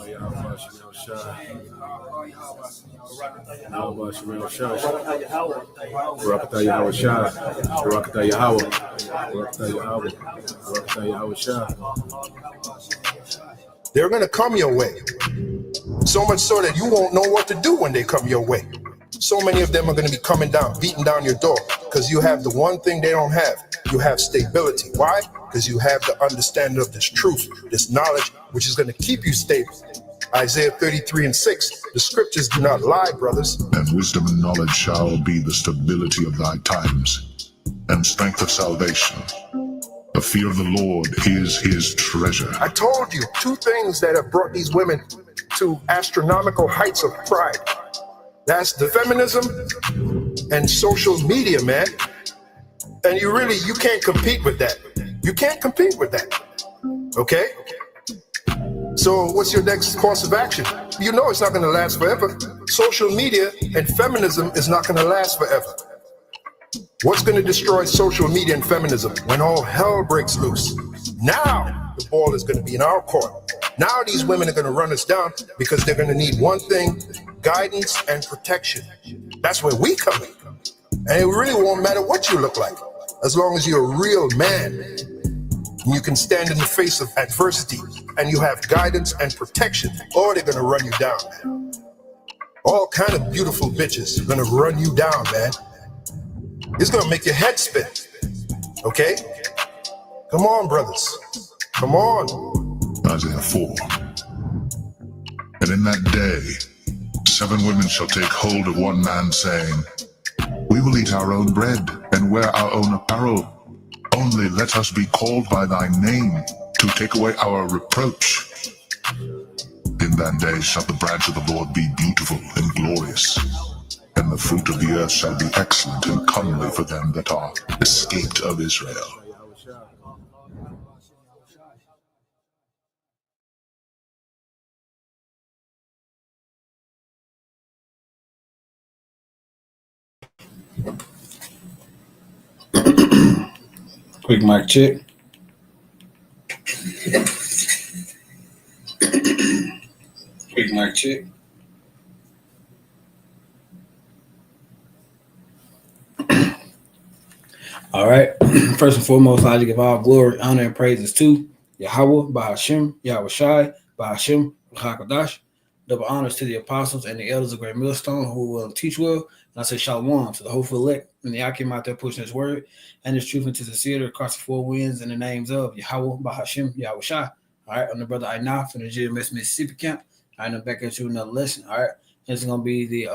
Yahweh Shemel Shai. Yahweh Shemel Shai. Barakatah Yahweh Shai. Barakatah Yahweh. Barakatah Yahweh. Barakatah Yahweh Shai. They're going to come your way. So much so that you won't know what to do when they come your way. So many of them are going to be coming down, beating down your door, because you have the one thing they don't have. You have stability. Why? Because you have the understanding of this truth, this knowledge, which is going to keep you stable. Isaiah 33:6, the scriptures do not lie, brothers. And wisdom and knowledge shall be the stability of thy times, and strength of salvation. The fear of the Lord is his treasure. I told you, two things that have brought these women to astronomical heights of pride. That's the feminism and social media, man. And you can't compete with that. You can't compete with that. Okay? So what's your next course of action? You know it's not going to last forever. Social media and feminism is not going to last forever. What's going to destroy social media and feminism? When all hell breaks loose. Now the ball is going to be in our court. Now these women are going to run us down because they're going to need one thing: guidance and protection. That's where we come in. And it really won't matter what you look like, as long as you're a real man and you can stand in the face of adversity and you have guidance and protection, or they're going to run you down, man. All kind of beautiful bitches are going to run you down, man. It's going to make your head spin. Okay? Come on, brothers. Come on. Isaiah 4. And in that day, 7 women shall take hold of one man, saying, We will eat our own bread and wear our own apparel. Only let us be called by thy name, to take away our reproach. In that day shall the branch of the Lord be beautiful and glorious, and the fruit of the earth shall be excellent and comely for them that are escaped of Israel. Quick mic check. Quick mic check. All right. First and foremost, I'd like to give all glory, honor, and praises to Yahweh, Bahashim, Yahweh Shai, Bahashim, Hakadosh. Double honors to the apostles and the elders of Great Millstone who will teach well. And I say shalom to the hopeful elect and the Akim out there pushing his word and his truth into the theater across the 4 winds in the names of Yahweh, Bahashim, Yahweh Shai. All right. I'm the brother Ainaf from the GMS Mississippi camp. All right, I'm back into another lesson. All right. This is gonna be the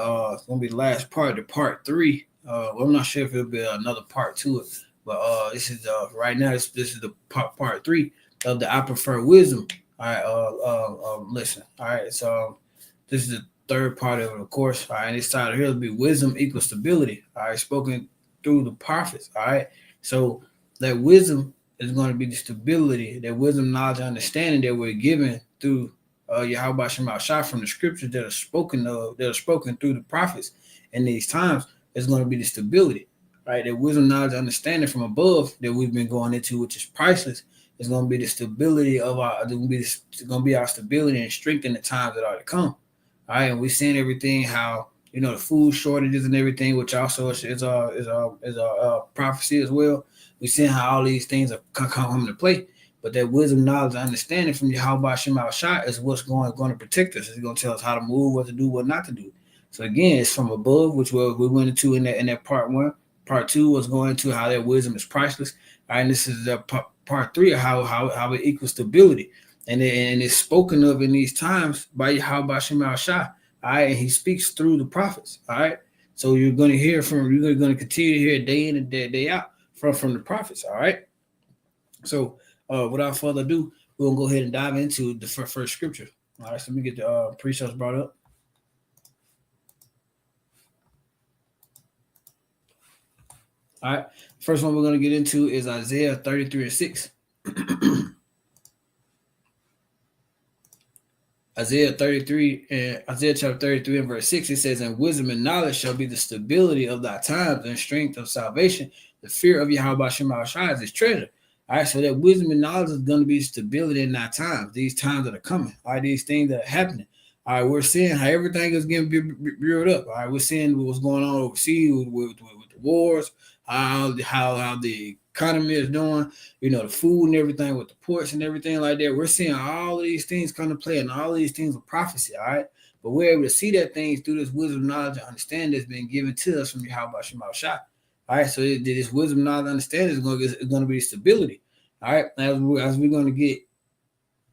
last part, the part 3. Well, I'm not sure if it'll be another part to it, but this is right now. This is the part 3 of the I Prefer Wisdom. All right, listen. All right, so this is the third part of it, of course. All right, and this side here will be wisdom equals stability. All right, spoken through the prophets. All right, so that wisdom is going to be the stability, that wisdom, knowledge, and understanding that we're given through Yahweh Shema Shah from the scriptures that are spoken through the prophets in these times. Is going to be the stability, right? That wisdom, knowledge, understanding from above that we've been going into, which is priceless, is going to be the stability of our. It's going to be our stability and strength in the times that are to come. All right, and we're seeing everything how the food shortages and everything, which also is a prophecy as well. We're seeing how all these things are come into play, but that wisdom, knowledge, and understanding from Yahweh Shema Shah is what's going to protect us. It's going to tell us how to move, what to do, what not to do. So again, it's from above, which we went into in that part 1. Part 2 was going into how that wisdom is priceless. All right, and this is the part 3 of how it equals stability, and it's spoken of in these times by Yahweh Shema Shah. All right, and he speaks through the prophets. All right, so you're going to continue to hear day in and day out from the prophets. All right, so without further ado, we're gonna go ahead and dive into the first scripture. All right, so let me get the precepts brought up. All right, first one we're going to get into is Isaiah 33:6. Isaiah chapter 33 and verse 6, it says, And wisdom and knowledge shall be the stability of thy times and strength of salvation. The fear of Yahweh Shema Shai is his treasure. All right, so that wisdom and knowledge is going to be stability in our times, these times that are coming. All right, these things that are happening. All right, we're seeing how everything is getting built up. All right, we're seeing what's going on overseas with the wars, how the economy is doing, the food and everything with the ports and everything like that. We're seeing all of these things come to play, and all of these things are prophecy. All right, but we're able to see that things through this wisdom, knowledge, and understanding that's been given to us from Yahweh Shema Shai. All right, so this wisdom, knowledge, understanding is going to be stability. All right, as we're going to get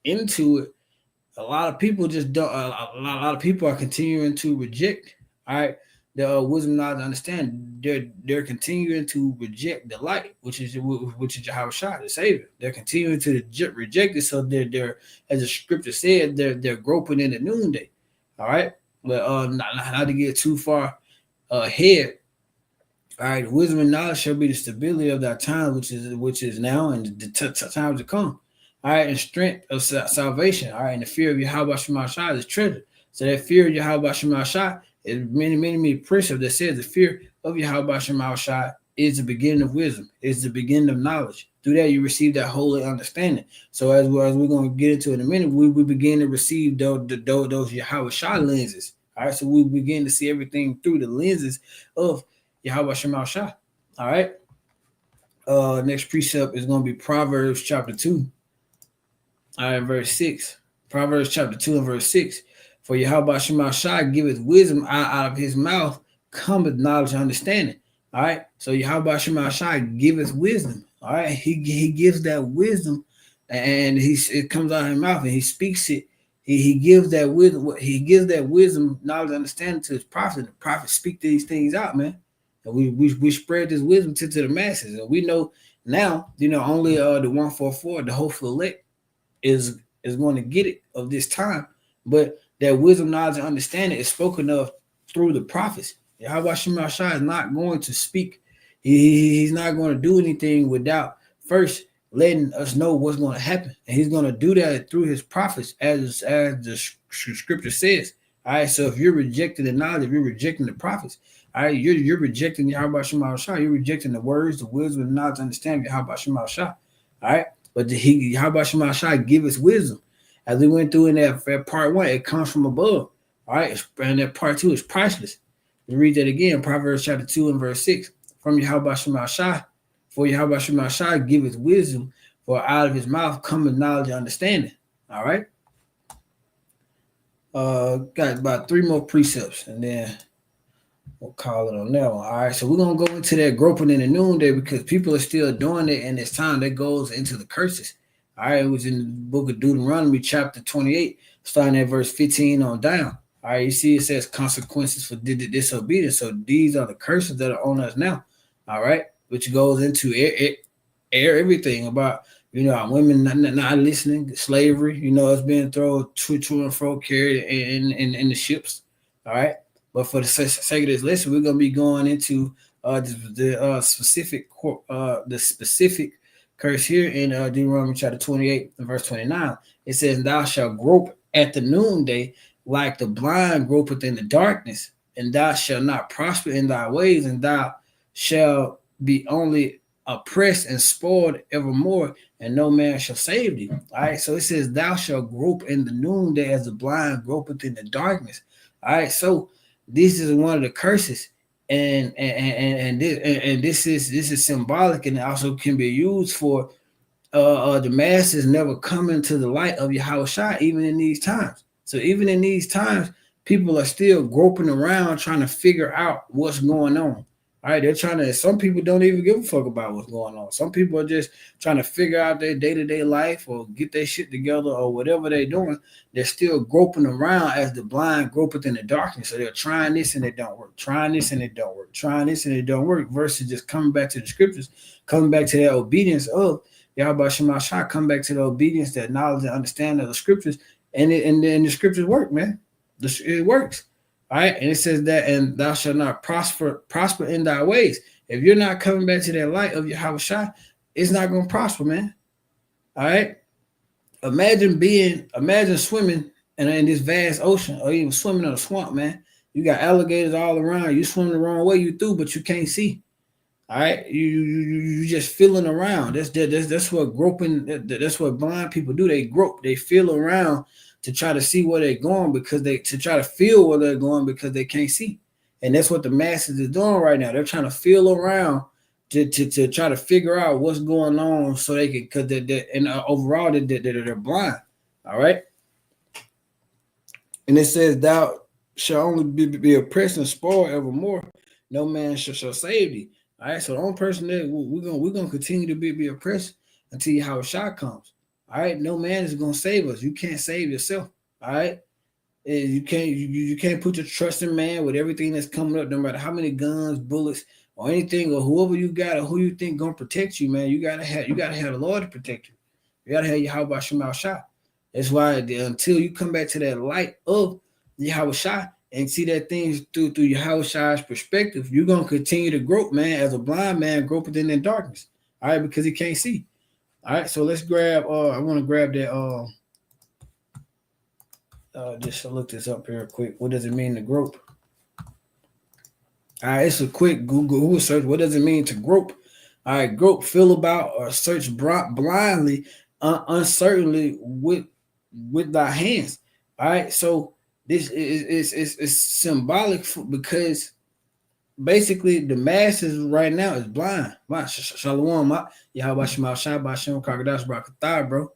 into it, a lot of people just don't. A lot of people are continuing to reject. All right, the wisdom, knowledge, understanding. They're continuing to reject the light, which is Yahweh Shai, the Savior. They're continuing to reject it. So they're as the scripture said, they're groping in the noonday. All right, but not to get too far ahead. All right, wisdom and knowledge shall be the stability of that time, which is now and the times to come. All right, and strength of salvation. All right, and the fear of Yahweh Shema Shai is treasure. So that fear of Yahweh Shema Shai is many precepts that says the fear of Yahweh Shema Shai is the beginning of wisdom, is the beginning of knowledge. Through that, you receive that holy understanding. So as we're going to get into in a minute, we begin to receive those Yahweh Shai lenses. All right, so we begin to see everything through the lenses of Yahweh Shema Shai. All right. Next precept is going to be Proverbs chapter 2. All right, verse 6. Proverbs chapter 2 and verse 6. For Yahweh Shema Shai giveth wisdom, out of his mouth cometh knowledge and understanding. All right. So Yahweh Shema Shai giveth wisdom. All right. He gives that wisdom, and it comes out of his mouth, and he speaks it. He gives that wisdom. He gives that wisdom, knowledge, and understanding to his prophet. The prophets speak these things out, man. And we spread this wisdom to the masses, and we know now, only the 144, the hopeful elect, is going to get it of this time. But that wisdom, knowledge, and understanding is spoken of through the prophets. Yahweh Shema Shai is not going to speak. He's not going to do anything without first letting us know what's going to happen, and he's going to do that through his prophets, as the scripture says. All right. So if you're rejecting the knowledge, if you're rejecting the prophets, all right, you're rejecting Yahweh Shema Shai. You're rejecting the words, the wisdom, the knowledge, understanding of Yahweh Shema Shai. All right, but Yahweh Shema Shai give us wisdom. As we went through in that part 1, it comes from above. All right, and that part 2 is priceless. We read that again, Proverbs chapter 2 and verse 6. From Yahweh Shema Shai, for Yahweh Shema Shai giveth wisdom, for out of his mouth cometh knowledge and understanding. All right. Got about 3 more precepts, and then we'll call it on that one. All right, so we're going to go into that groping in the noonday, because people are still doing it, and it's time that goes into the curses. All right, it was in the book of Deuteronomy, chapter 28, starting at verse 15 on down. All right, you see it says consequences for disobedience. So these are the curses that are on us now. All right, which goes into everything about, our women not listening, slavery, it's being thrown to and fro, carried in the ships. All right. But for the sake of this lesson, we're going to be going into the specific curse here in Deuteronomy chapter 28 and verse 29. It says, "Thou shalt grope at the noonday like the blind gropeth in the darkness, and thou shalt not prosper in thy ways, and thou shalt be only oppressed and spoiled evermore, and no man shall save thee." All right, so it says, "Thou shalt grope in the noonday as the blind gropeth in the darkness." All right, so this is one of the curses, and this is symbolic, and it also can be used for the masses never coming to the light of Yahweh Shai, even in these times. So even in these times, people are still groping around trying to figure out what's going on. All right, some people don't even give a fuck about what's going on. Some people are just trying to figure out their day-to-day life or get their shit together or whatever they're doing. They're still groping around as the blind gropeth in the darkness. So they're trying this and it don't work, trying this and it don't work, trying this and it don't work, versus just coming back to the scriptures, coming back to that obedience of Yahweh Shema Shai, come back to the obedience, that knowledge and understanding of the scriptures, and the scriptures work, man. It works. All right, and it says that, and thou shalt not prosper in thy ways. If you're not coming back to that light of Yahweh Shai, it's not going to prosper, man. All right. Imagine swimming in this vast ocean, or even swimming in a swamp, man. You got alligators all around. You swim the wrong way, you through, but you can't see. All right, you just feeling around. That's what groping. That's what blind people do. They grope. They feel around to try to see where they're going to try to feel where they're going because they can't see. And that's what the masses are doing right now. They're trying to feel around to try to figure out what's going on so they can because overall they're blind. All right. And it says thou shall only be oppressed and spoiled evermore. No man shall save thee. All right, so the only person that we're gonna continue to be oppressed until Yahweh Shah comes. All right, no man is gonna save us. You can't save yourself. All right, you can't put your trust in man with everything that's coming up. No matter how many guns, bullets, or anything, or whoever you got, or who you think gonna protect you, man. You gotta have the Lord to protect you. You gotta have Yahweh Shema Shah. That's why until you come back to that light of Yahweh Shah and see that things through Yahweh Shah's perspective, you're going to continue to grope, man, as a blind man groping in the darkness, all right, because he can't see. All right, so let's grab, I want to grab that, just to look this up here quick. What does it mean to grope? All right, it's a quick Google search. What does it mean to grope? All right, grope, feel about or search blindly, uncertainly with thy hands. All right, so this is symbolic because basically the masses right now is blind. Shalom, Yahweh Shema Shai Bashem Karkadash Brakatah, bro.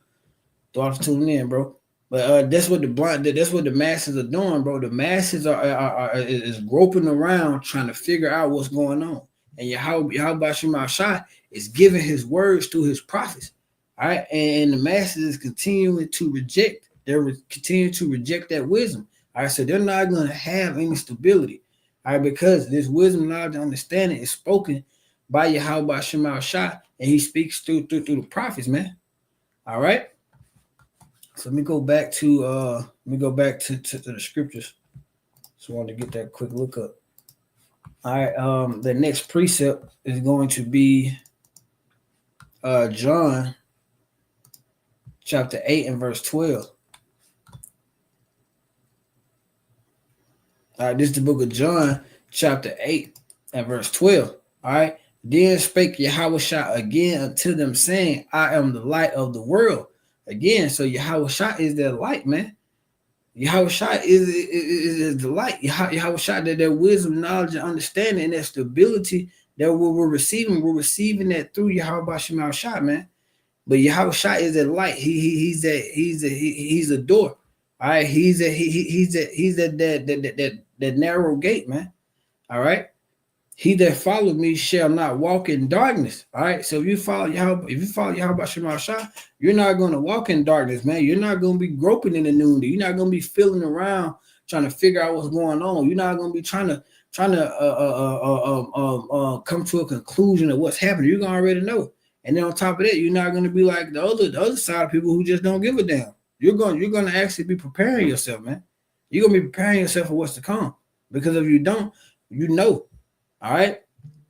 Thought for tuning in, bro. But that's what the masses are doing, bro. The masses is groping around trying to figure out what's going on. And Yahweh Shema Shai is giving his words to his prophets. All right, and the masses is continuing to reject. They're continuing to reject that wisdom. All right, so they're not going to have any stability. All right, because this wisdom, knowledge, and understanding is spoken by Yahweh Shema Shah, and he speaks through the prophets, man. All right. So let me go back to the scriptures. So I wanted to get that quick look up. All right, the next precept is going to be John chapter 8 and verse 12. All right, this is the book of John, chapter 8 and verse 12. All right. Then spake Yahweh Shah again unto them, saying, I am the light of the world. Again, so Yahweh Shah is that light, man. Yahweh Shah is the light. Yahweh Shah, that wisdom, knowledge, and understanding, and that stability that we're receiving that through Yahweh Shema Shah, man. But Yahweh Shah is that light. He's a door. All right, he's that narrow gate, man. All right. He that followed me shall not walk in darkness. All right. So if you follow Yahweh Shema Shah, you're not going to walk in darkness, man. You're not going to be groping in the noonday. You're not going to be feeling around trying to figure out what's going on. You're not going to be trying to come to a conclusion of what's happening. You're gonna already know. And then on top of that, you're not going to be like the other side of people who just don't give a damn. You're going to actually be preparing yourself, man. You're going to be preparing yourself for what's to come. Because if you don't, you know. All right.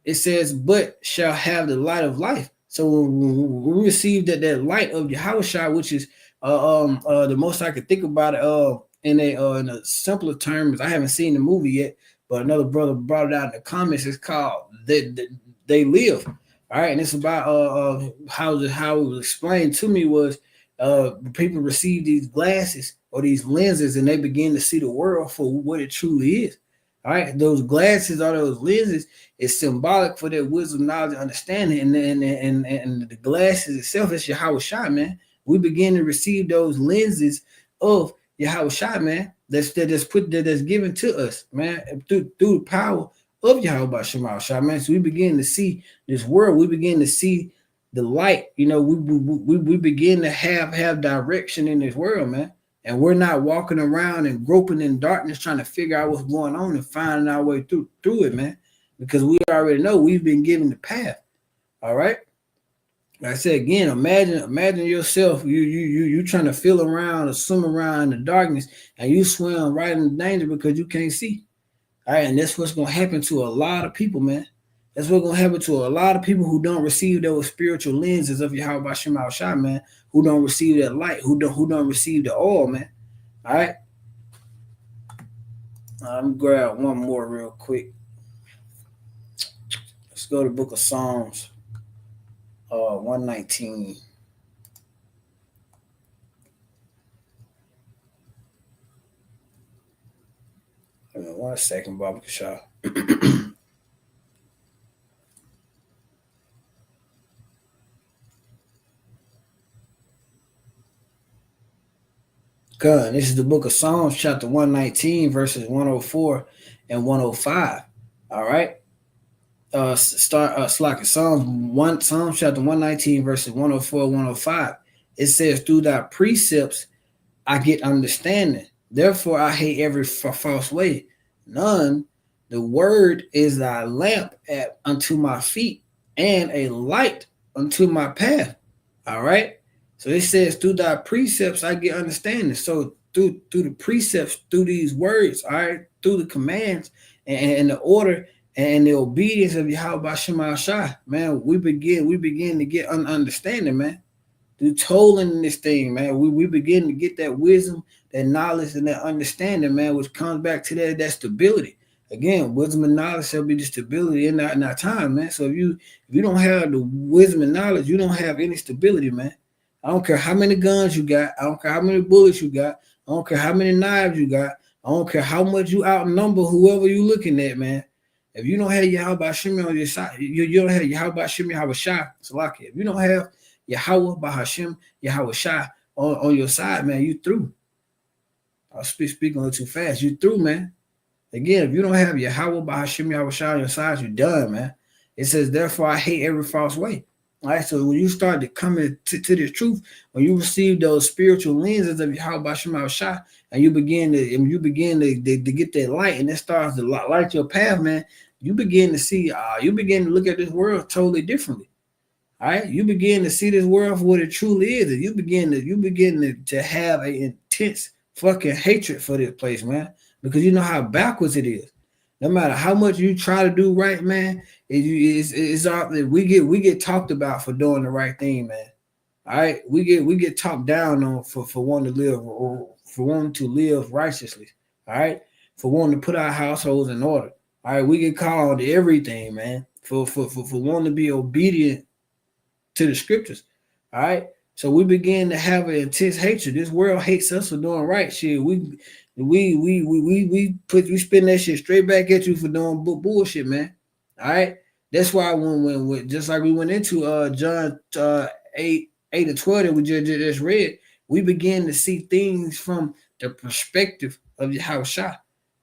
It says, but shall have the light of life. So when we receive that light of Yahweh, which is the most I could think about it in a simpler terms. I haven't seen the movie yet, but another brother brought it out in the comments. It's called They Live. All right, and it's about how it was explained to me was people receive these glasses or these lenses and they begin to see the world for what it truly is. All right, those glasses or those lenses is symbolic for that wisdom, knowledge, and understanding, and the glasses itself is Yahweh Shai, man. We begin to receive those lenses of Yahweh Shai, man. That's given to us, man, through the power of Yahweh Shema Shai, man. So we begin to see this world. We begin to see the light. You know, we begin to have direction in this world, man. And we're not walking around and groping in darkness trying to figure out what's going on and finding our way through it, man. Because we already know we've been given the path. All right. Like I said again, imagine yourself, you trying to feel around or swim around in the darkness and you swim right in danger because you can't see. All right, and that's what's gonna happen to a lot of people, man. That's what's gonna happen to a lot of people who don't receive those spiritual lenses of Yahweh Shema Shai, man, who don't receive that light, who don't receive the oil, man. All right. Let me grab one more real quick. Let's go to the book of Psalms 119. One second, Baba Kashaw. Good. This is the book of Psalms, chapter 119, verses 104 and 105. All right. Psalms chapter 119, verses 104, 105. It says, through thy precepts I get understanding. Therefore I hate every false way. None. The word is thy lamp unto my feet and a light unto my path. All right. So it says, through thy precepts I get understanding. So through the precepts, through these words, all right, through the commands and the order and the obedience of Yahweh Shema Shai, man, we begin to get understanding, man. Through tolling in this thing, man, we begin to get that wisdom, that knowledge, and that understanding, man, which comes back to that stability. Again, wisdom and knowledge shall be the stability in our time, man. So if you don't have the wisdom and knowledge, you don't have any stability, man. I don't care how many guns you got. I don't care how many bullets you got. I don't care how many knives you got. I don't care how much you outnumber whoever you looking at, man. If you don't have Yahweh Hashem on your side, you don't have Yahweh Hashem, Yahweh Shai. If you don't have Yahweh Bahashem, Yahweh Shai on your side, man, you through. I'll speak a little too fast. You through, man. Again, if you don't have Yahweh Bahashem, Yahweh Shai on your side, you're done, man. It says, therefore, I hate every false way. All right, so when you start to come into the truth, when you receive those spiritual lenses of Yahweh Shema Shai, and you begin to get that light, and it starts to light your path, man, you begin to see, you begin to look at this world totally differently. All right, you begin to see this world for what it truly is, and you begin to have an intense fucking hatred for this place, man, because you know how backwards it is. No matter how much you try to do right, man, we get talked about for doing the right thing, man. All right, we get talked down on for wanting to live or for wanting to live righteously. All right, for wanting to put our households in order. All right, we get called everything, man, for wanting to be obedient to the scriptures. All right, so we begin to have an intense hatred. This world hates us for doing right. Shit, we spin that shit straight back at you for doing bullshit, man. All right, that's why when just like we went into John 8:12 that we just read, we begin to see things from the perspective of Yahweh Shai.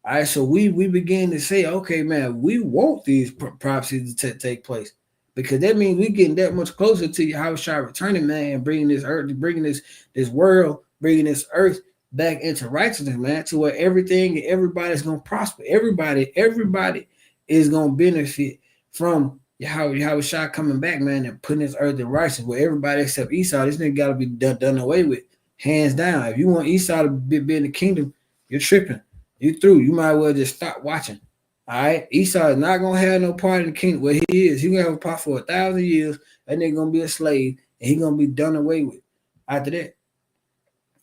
All right, so we begin to say, okay, man, we want these prophecies to take place, because that means we getting that much closer to Yahweh Shai returning, man, and bringing this earth, bringing this world, bringing this earth back into righteousness, man, to where everybody's gonna prosper. Everybody is gonna benefit from Yahweh Shai coming back, man, and putting this earth in righteousness. Where everybody except Esau, this nigga gotta be done away with, hands down. If you want Esau to be in the kingdom, you're tripping. You through. You might as well just stop watching. All right, Esau is not gonna have no part in the kingdom. Where he is, he's gonna have a part for 1,000 years. That nigga gonna be a slave, and he's gonna be done away with after that.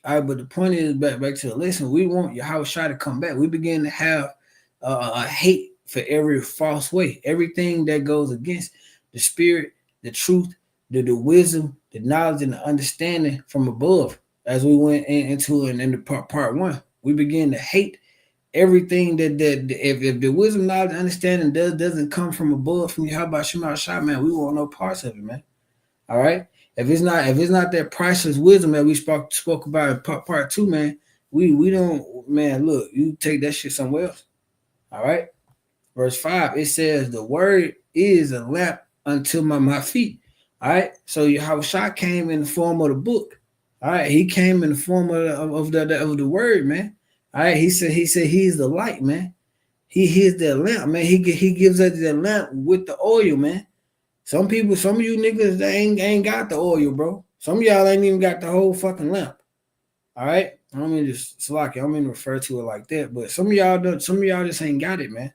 All right, but the point is back to the lesson. We want Yahweh Shai to come back. We begin to have a hate for every false way, everything that goes against the spirit, the truth, the wisdom, the knowledge, and the understanding from above. As we went into in the part one, we begin to hate everything that if the wisdom, knowledge, and understanding doesn't come from above, from Yahweh Shema Shai, man, we want no parts of it, man. All right. If it's not that priceless wisdom that we spoke about in part two, man, we don't, man, look, you take that shit somewhere else. All right. Verse 5, it says, the word is a lamp unto my feet. All right. So Yahweh Shai came in the form of the book. All right. He came in the form of the word, man. All right. He said he's the light, man. He is that lamp, man. He gives us that lamp with the oil, man. Some of you niggas, they ain't got the oil, bro. Some of y'all ain't even got the whole fucking lamp. All right, I don't mean just Salaki, I don't mean to refer to it like that, but some of y'all just ain't got it, man.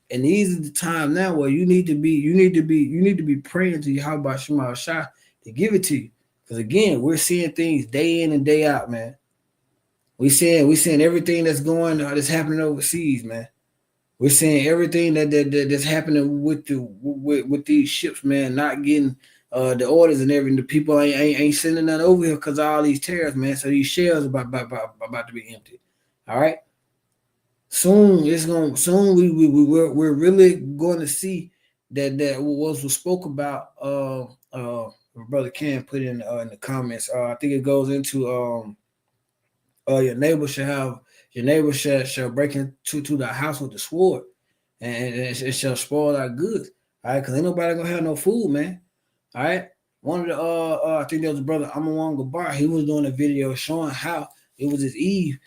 And these are the time now where you need to be praying to Yahweh Shema Shai to give it to you. Because again, we're seeing things day in and day out, man. We seeing everything that's happening overseas, man. We're seeing everything that's happening with these ships, man, not getting the orders and everything. The people ain't sending none over here because of all these tariffs, man. So these shells about to be empty. All right. Soon we're really going to see that was spoke about. Brother Ken put in the comments. I think it goes into your neighbor shall break into the house with the sword, and it shall spoil our goods. All right, because ain't nobody gonna have no food, man. All right. One of the I think there was a brother Amawang Gabar. He was doing a video showing how it was his Eve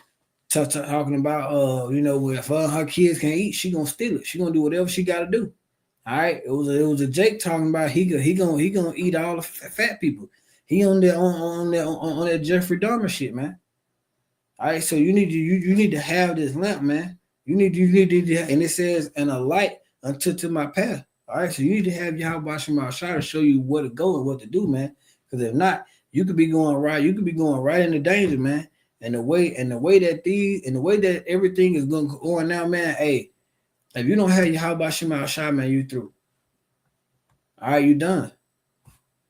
talking about if her kids can't eat, she gonna steal it. She gonna do whatever she gotta do. All right. It was a Jake talking about he gonna eat all the fat people. He on that Jeffrey Dahmer shit, man. All right, so you need to have this lamp, man. You need to have, and it says, and a light unto my path. All right, so you need to have Yahweh Shema Shai to show you where to go and what to do, man. Because if not, you could be going right into danger, man. And the way that everything is going now, man. Hey, if you don't have Yahweh Shema Shai, man, you through. All right, you done.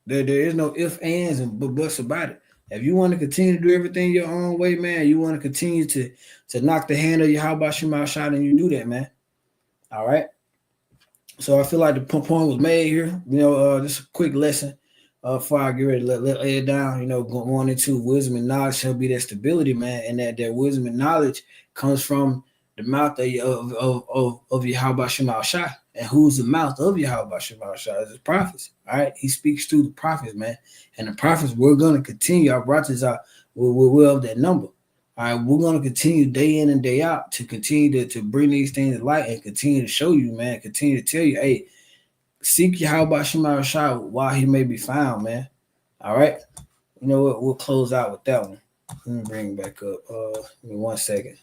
There is no ifs, ands, and buts about it. If you want to continue to do everything your own way, man, you want to continue to knock the hand of Yahweh Shema Shai, and you do that, man. All right. So I feel like the point was made here. Just a quick lesson before I get ready to lay it down. Going into wisdom and knowledge shall be that stability, man, and that wisdom and knowledge comes from the mouth of Yahweh Shema Shai. And who's the mouth of Yahweh Shema Shai? Is the prophets. All right, he speaks through the prophets, man. And the prophets, we're going to continue. Our brothers are we're of that number. All right, we're going to continue day in and day out to continue to bring these things to light and continue to show you, man. Continue to tell you, hey, seek Yahweh Shema Shai while he may be found, man. All right, you know what? We'll close out with that one. Let me bring it back up. Give me 1 second.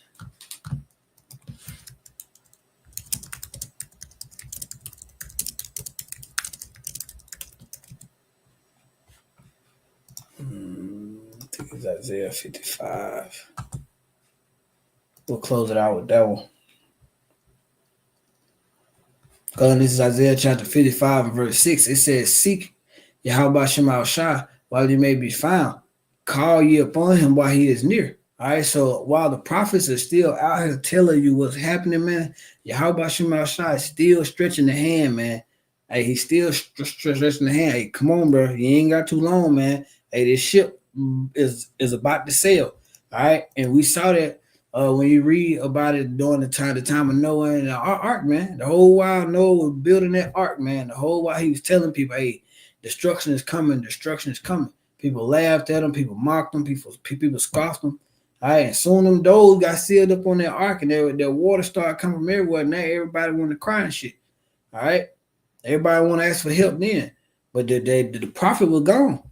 I think it's Isaiah 55. We'll close it out with that one. This is Isaiah chapter 55 and verse 6. It says, seek Yahweh Shema Shai while he may be found. Call ye upon him while he is near. All right, so while the prophets are still out here telling you what's happening, man, Yahweh Shema Shai is still stretching the hand, man. Hey, he's still stretching the hand. Hey, come on, bro. You ain't got too long, man. Hey, this ship is about to sail. All right, and we saw that when you read about it during the time of Noah and the ark, man. The whole while Noah was building that ark, man. The whole while he was telling people, hey, destruction is coming. Destruction is coming. People laughed at him. People mocked him. People scoffed him. All right, and soon them doors got sealed up on that ark, and their water started coming from everywhere. Now everybody wanted to cry and shit. All right, everybody want to ask for help then, but the prophet was gone.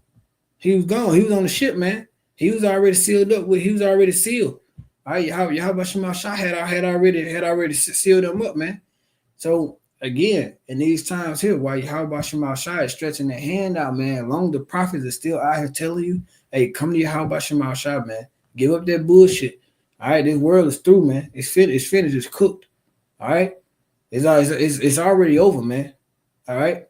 He was gone. He was on the ship, man. He was already sealed up. He was already sealed. All right, Yahweh Shema Shai had already sealed them up, man. So again, in these times here, while Yahweh Shema Shai is stretching their hand out, man, long the prophets are still out here telling you, hey, come to Yahweh Shema Shai, man. Give up that bullshit. All right, this world is through, man. It's finished. It's cooked. All right, it's already over, man. All right.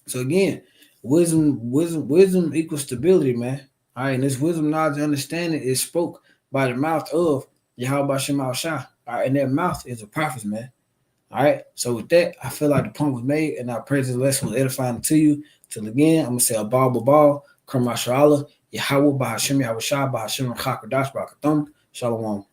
So again, wisdom equals stability, man. All right, and this wisdom, knowledge, and understanding is spoke by the mouth of Yahweh Shema Shai. All right, and that mouth is the prophets, man. All right, so with that, I feel like the point was made, and I pray this lesson was edifying to you. Till again, I'm gonna say a ball, Kermasha Allah, Yahweh, Bahashem, Yahweh Shai, Bahashem, Chakadash, Bakathum, Shalom.